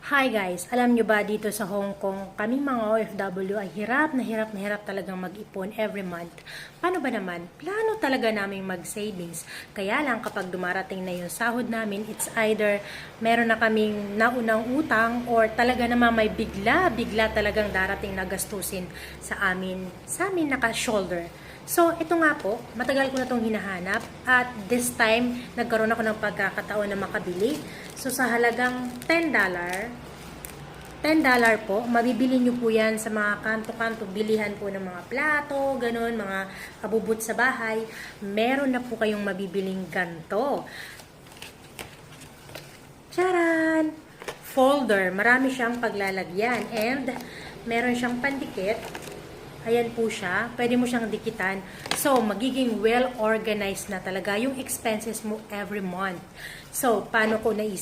Hi guys, alam nyo ba dito sa Hong Kong, kami mga OFW ay hirap na hirap talagang mag-ipon every month. Paano ba naman? Plano talaga namin mag-savings. Kaya lang kapag dumarating na yung sahod namin, it's either meron na kaming naunang utang or talaga naman may bigla talagang darating na gastusin sa amin naka-shoulder. So, ito nga po, matagal ko na itong hinahanap at this time, nagkaroon ako ng pagkakataon na makabili. So, sa halagang $10 po, mabibili nyo po yan sa mga kanto-kanto, bilihan po ng mga plato, ganun, mga kabubot sa bahay. Meron na po kayong mabibiling ganto. Charan! Folder, marami siyang paglalagyan and meron siyang pandikit. Ayan po siya. Pwede mo siyang dikitan. So, magiging well-organized na talaga yung expenses mo every month. So, paano ko naisip?